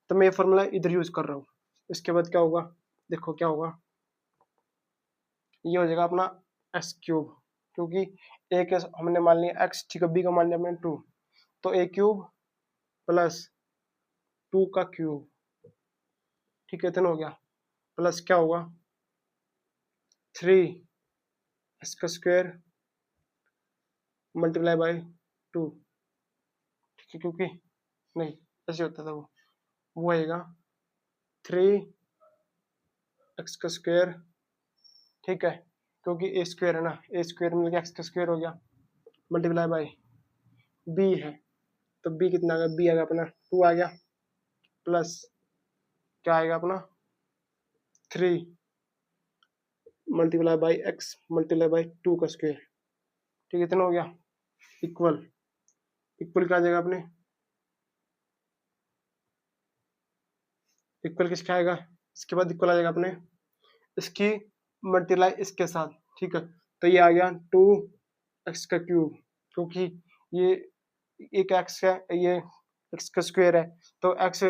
तो मैं ये फॉर्मूला इधर यूज कर रहा हूँ। इसके बाद क्या होगा, देखो क्या होगा, ये हो जाएगा अपना एक्स क्यूब, क्योंकि ए के हमने मान लिया एक्स, ठीक है, बी का मान लिया हमने 2, तो ए क्यूब प्लस 2 का क्यूब। ठीक है, इतना हो गया, प्लस क्या होगा 3 एक्स का स्क्वायर मल्टीप्लाई बाई 2। ठीक है, क्योंकि नहीं ऐसे होता था वो आएगा 3 एक्स का स्क्वायर। ठीक है, क्योंकि ए स्क्वायर है ना, ए स्क्वायर मिल गया एक्स का स्क्वायर हो गया, मल्टीप्लाई बाई बी है, तो बी कितना आ गया? बी आ गया अपना 2 आ गया, प्लस क्या आएगा अपना 3 multiply by x multiply by 2 का स्क्वायर। ठीक है, इतना हो गया, इक्वल। इक्वल क्या आ जाएगा अपने? इक्वल किसका आएगा? इसके बाद इक्वल आ जाएगा अपने इसकी मल्टीप्लाई इसके साथ। ठीक है, तो ये आ गया 2x का क्यूब, क्योंकि ये एक एक्स है, ये एक्स का स्क्वायर है, तो एक्स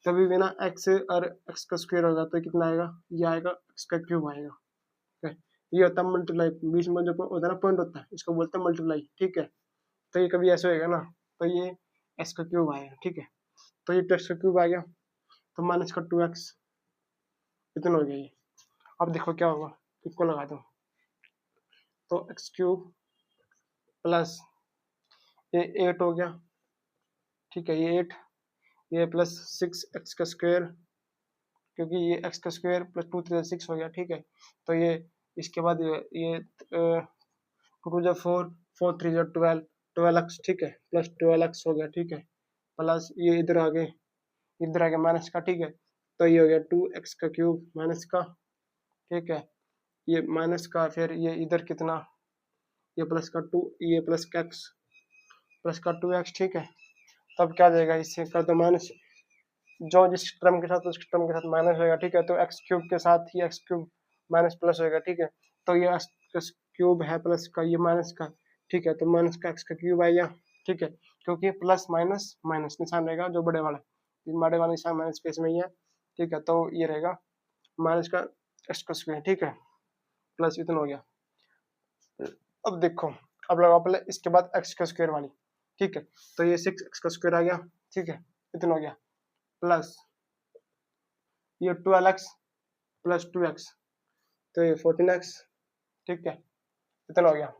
कभी भी ना एक्स और एक्स का स्क्वायर होगा तो कितना आएगा? ये आएगा एक्स का क्यूब आएगा। ठीक है, ये होता है मल्टीप्लाई, बीच में जो होता है ना पॉइंट होता है, इसको बोलते हैं मल्टीप्लाई। ठीक है, तो ये कभी ऐसे होएगा ना, तो ये एक्स का क्यूब आएगा, ठीक है। तो ये 2x का क्यूब आ गया, तो माइनस का 2x, इतना हो गया ये। अब देखो क्या होगा, इसको लगा दो, तो एक्स क्यूब प्लस ये 8 हो गया, ठीक है, ये 8, ये प्लस 6x का स्क्वायर, क्योंकि ये x का स्क्वायर प्लस 2 3 6 हो गया, ठीक है। तो ये इसके बाद ये 2 जो 4, 4 3 जो 12, 12x, ठीक है, प्लस 12x हो गया, ठीक है, प्लस ये इधर आ गए माइनस का, ठीक है। तो ये हो गया 2x का क्यूब माइनस का, ठीक है, ये माइनस का, फिर ये इधर कितना, ये प्लस का 2, ये प्लस का x, प्लस का 2x, ठीक है। तब क्या जाएगा, इससे कर दो माइनस, जो जिस टर्म के साथ उस टर्म के साथ माइनस होगा, ठीक है। तो एक्स क्यूब के साथ ही एक्स क्यूब माइनस प्लस होगा, ठीक है। तो ये एक्स क्यूब है प्लस का, ये माइनस का, ठीक है। तो माइनस का एक्स का क्यूब आएगा, ठीक है, क्योंकि प्लस माइनस माइनस निशान रहेगा जो बड़े वाला, बड़े वाला निशान माइनस के इसमें ही है, ठीक है। तो ये रहेगा माइनस का एक्स का स्क्वायर, ठीक है, प्लस इतना हो गया। अब देखो, अब लगाओ पहले इसके बाद एक्स का स्क्वायर वाली, ठीक है। तो ये 6x का स्क्वायर आ गया, ठीक है, इतना हो गया, प्लस ये 12x प्लस 2x, तो ये 14x, ठीक है, इतना हो गया।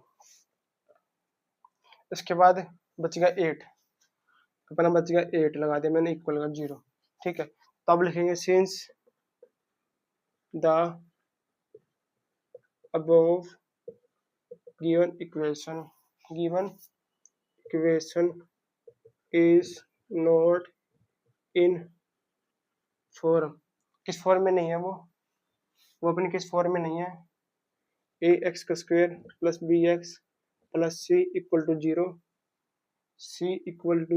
इसके बाद बचेगा 8, अपना बचेगा 8, लगा दिया मैंने, इक्वल का 0, ठीक है। तो अब लिखेंगे since the above given equation is not in form, किस फॉर्म में नहीं है वो अपनी किस फॉर्म में नहीं है, ए एक्स का square plus B X plus C equal to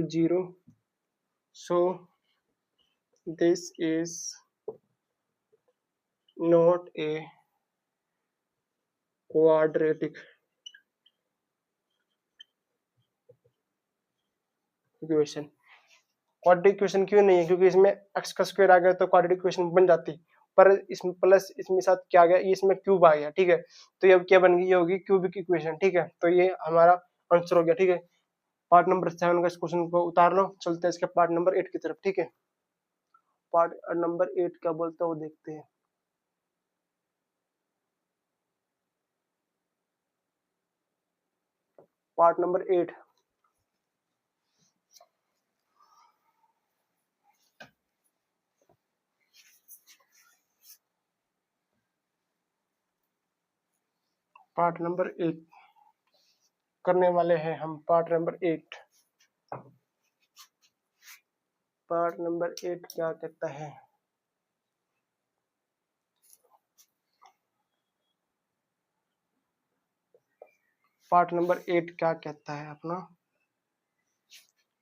0, so this is not a quadratic equation. Quadratic equation क्यों नहीं है, क्योंकि इसमें एक्स का स्क्वायर आ गया तो क्वाड्रेटिक इक्वेशन बन जाती, पर इसमें प्लस इसमें साथ क्या आ गया, ये इसमें क्यूब आ गया, ठीक है। तो ये अब क्या बन गई, ये होगी क्यूबिक इक्वेशन, ठीक है। तो ये हमारा आंसर हो गया, ठीक है। पार्ट नंबर 7 का इस क्वेश्चन को उतार लो, चलते हैं इसके पार्ट नंबर 8 की तरफ, ठीक है। पार्ट नंबर 8 क्या बोलते हैं वो देखते हैं। पार्ट नंबर 8, पार्ट नंबर 8 करने वाले हैं हम। पार्ट नंबर 8, पार्ट नंबर 8 क्या कहता है, पार्ट नंबर 8 क्या कहता है अपना,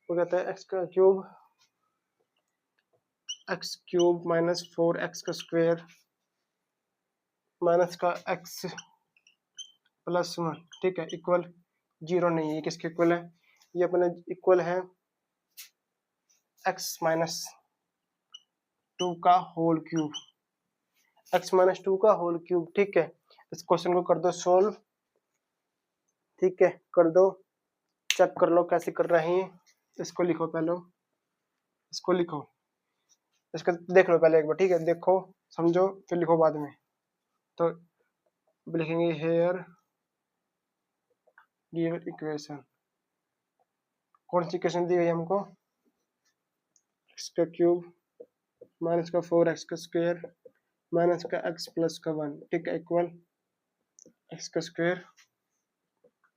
वो कहता है एक्स क्यूब माइनस 4x का स्क्वायर माइनस का x प्लस 1, ठीक है, इक्वल 0 नहीं है, किसके इक्वल है, ये अपने इक्वल है x माइनस 2 का होल क्यूब, x माइनस 2 का होल क्यूब, ठीक है। इस क्वेश्चन को कर दो सोल्व, ठीक है, कर दो, चेक कर लो कैसे कर रहे हैं। इसको लिखो पहले, इसको लिखो, इसको देख लो पहले एक बार, ठीक है, देखो समझो फिर लिखो बाद में। तो लिखेंगे हेयर गिवन इक्वेशन, कौन सी इक्वेशन दी गई हमको, एक्स का क्यूब माइनस का 4x का स्क्वायर माइनस का x प्लस का 1, ठीक है, इक्वल एक्स का स्क्वायर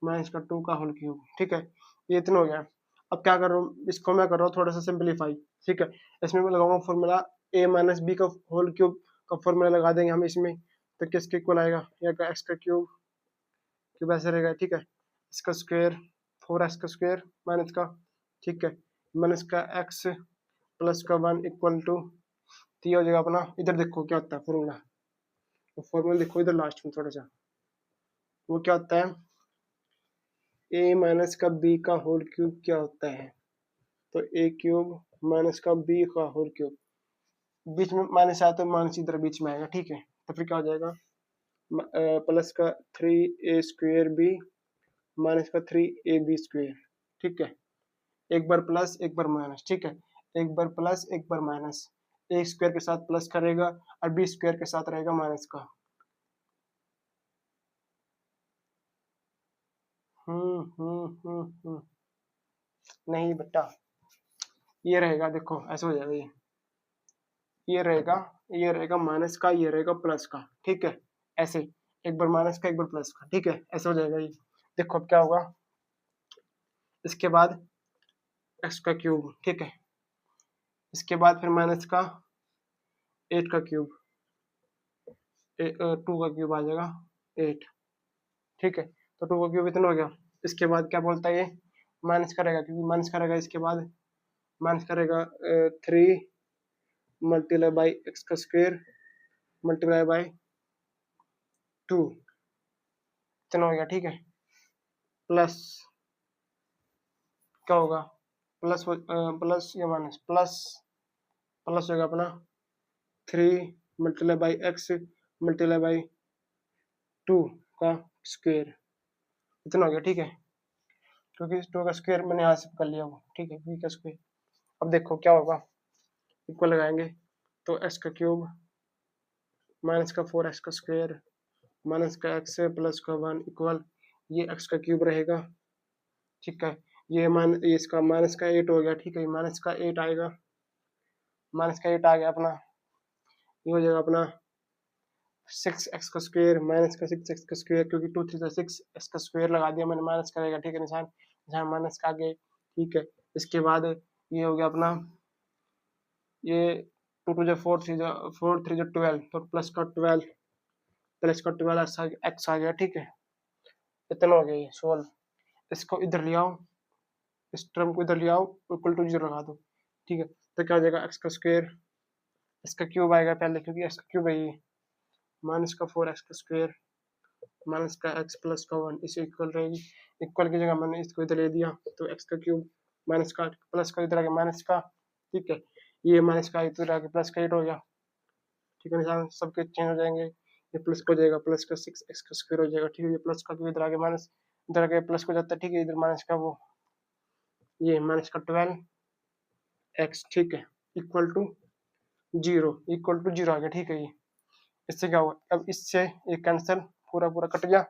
माइनस का 2 का होल क्यूब, ठीक है। ये इतना हो गया। अब क्या कर रहा हूँ, इसको मैं कर रहा हूँ थोड़ा सा सिंप्लीफाई, ठीक है। इसमें मैं लगाऊंगा फॉर्मूला a माइनस बी का होल क्यूब का फॉर्मूला लगा देंगे हम इसमें, तो किसके इक्वल आएगा, या एक्स का क्यूब ऐसे रहेगा, ठीक है, इसका स्क्वायर 4x का स्क्वायर माइनस का, ठीक है, माइनस का x प्लस का 1 इक्वल टू, तो ये हो जाएगा अपना, इधर देखो क्या होता है फॉर्मूला, तो फॉर्मूला देखो इधर लास्ट में थोड़ा सा, वो क्या होता है, a माइनस का b का होल क्यूब क्या होता है, तो a क्यूब माइनस का b का होल क्यूब, बीच में माइनस आया तो माइनस इधर बीच में आएगा, ठीक है। तो फिर क्या हो जाएगा, प्लस का 3a स्क्वायर b माइनस का 3ab स्क्वायर, ठीक है, एक बार प्लस एक बार माइनस, ठीक है, एक बार प्लस एक बार माइनस, ए स्क्वायर के साथ प्लस करेगा और बी स्क्वायर के साथ रहेगा माइनस का। नहीं बेटा, ये रहेगा, देखो ऐसा हो जाएगा, ये रहेगा, ये रहेगा माइनस का, ये रहेगा प्लस का, ठीक है, ऐसे एक बार माइनस का एक बार प्लस का, ठीक है, ऐसा हो जाएगा ये। देखो अब क्या होगा, इसके बाद एक्स का क्यूब, ठीक है, इसके बाद फिर माइनस का 8 का क्यूब, 2 का क्यूब आ जाएगा 8, ठीक है, तो 2 का क्यूब इतना हो गया। इसके बाद क्या बोलता है ये, माइनस करेगा, क्योंकि माइनस करेगा, इसके बाद माइनस करेगा 3 मल्टीप्लाई बाई एक्स का स्क्वायर मल्टीप्लाई बाई 2, इतना हो गया, ठीक है, प्लस क्या होगा, प्लस प्लस या माइनस, प्लस प्लस होगा अपना 3 multiply by x multiply by 2 का स्क्वायर, इतना हो गया, ठीक है, क्योंकि 2 का स्क्वायर मैंने यहाँ से कर लिया वो, ठीक है, बी का स्क्वायर। अब देखो क्या होगा, इक्वल लगाएंगे तो एक्स का क्यूब माइनस का 4 एक्स का स्क्वायर माइनस का एक्स प्लस का 1 इक्वल, ये एक्स का क्यूब रहेगा, ठीक है, ये इसका माइनस का 8 हो गया, ठीक है, माइनस का 8 आएगा, माइनस का 8 आ गया अपना, ये हो जाएगा अपना 6x का स्क्वायर माइनस का 6x का स्क्वायर, क्योंकि 2 3 6 एक्स का स्क्वायर लगा दिया मैंने, माइनस करेगा, ठीक है, निशान जहाँ माइनस का आगे, ठीक है। इसके बाद ये हो गया अपना, ये 2 2 4 3 4 3 12, तो प्लस का 12 एक्स आ गया, ठीक है, इतना हो गया ये सोल्व। इसको इधर ले आओ, इस टर्म को इधर ले आओ, इक्वल टू 0 लगा दो, ठीक है, तो क्या हो जाएगा, एक्स का स्क्वायर, इसका क्यूब आएगा पहले, क्योंकि एक्स का क्यूब है ये, माइनस का 4 एक्स का स्क्वायर माइनस का एक्स प्लस का 1, इसे इक्वल रहेगी, इक्वल की जगह मैंने इसको इधर ले दिया, तो एक्स का क्यूब माइनस का प्लस का इधर आ गया माइनस का, ठीक है, ये माइनस का इधर आके प्लस का 8 हो गया, ठीक है, निशान सबके चेंज हो जाएंगे, ये प्लस को जाएगा, प्लस का 6 एक्स का स्क्वायर हो जाएगा, ठीक है, ये प्लस का इधर आगे माइनस, इधर आगे प्लस को जाता है, ठीक है, इधर माइनस का वो, ये माइनस का 12 एक्स, ठीक है, इक्वल टू 0 आ गया, ठीक है, ये इससे क्या हुआ, अब इससे ये कैंसिल, पूरा पूरा कट गया,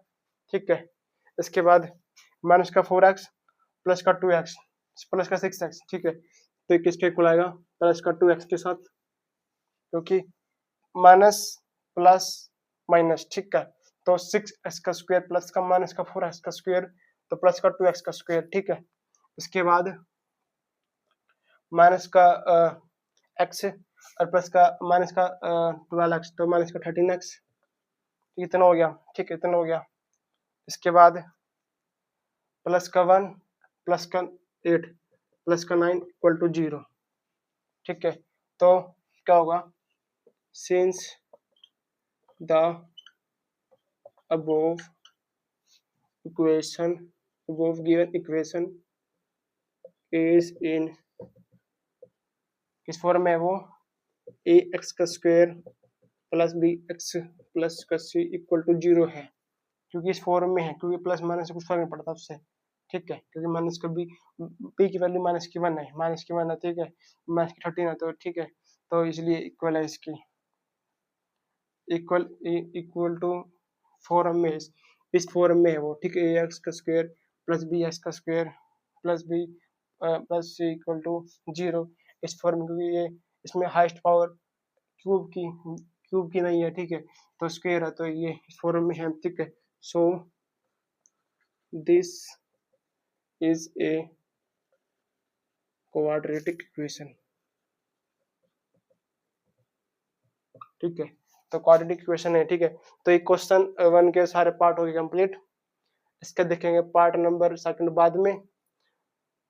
ठीक है। इसके बाद माइनस का 4x प्लस का 2x प्लस का 6x, ठीक है, तो किसके इक्वल आएगा, प्लस का 2x के साथ, क्योंकि माइनस प्लस माइनस, ठीक है, तो 6x का स्क्वायर प्लस का माइनस का 4x का स्क्वायर, तो प्लस का 2x का स्क्वायर, ठीक है। इसके बाद माइनस का x और प्लस का माइनस का 12x, तो माइनस का 13x, इतना हो गया, ठीक है, इतना हो गया। इसके बाद प्लस का 1 प्लस का 8 प्लस का 9 इक्वल टू 0, ठीक है, तो क्या होगा, since the above given equation is in किस फॉर्म में है वो, ए एक्स का square plus B X plus का सी इक्वल टू 0 है, क्योंकि इस फॉर्म में है, क्योंकि प्लस माइनस से कुछ फर्क नहीं पड़ता उससे, ठीक है, क्योंकि माइनस का बी की वैल्यू माइनस की 1 है, माइनस की 1 है, ठीक है, माइनस की 13 है, तो ठीक है, तो इसलिए इक्वल है इसकी, इक्वल टू फॉर्म में, इस फॉर्म में है वो, ठीक है, ए एक्स का स्क्वायर प्लस बी एक्स का square plus B plus C equal to 0, इस फॉर्म में, क्योंकि ये इसमें हाईएस्ट पावर क्यूब की नहीं है, ठीक है, तो स्क्वायर है, तो ये इस फॉर्म में है, ठीक है, so this is a quadratic equation, ठीक है, तो क्वाड्रेटिक इक्वेशन है, ठीक है, तो ये क्वेश्चन 1 के सारे पार्ट हो गए कंप्लीट, इसका देखेंगे पार्ट नंबर 2 बाद में।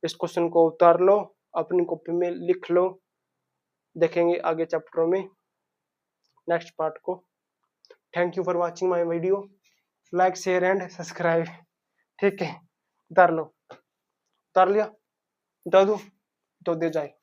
इस क्वेश्चन को उतार लो, अपनी कॉपी में लिख लो, देखेंगे आगे चैप्टरों में नेक्स्ट पार्ट को। Thank you for watching my video, like share and subscribe, ठीक है, उतार लो, उतार लिया, उतार दूं तो दे जाए।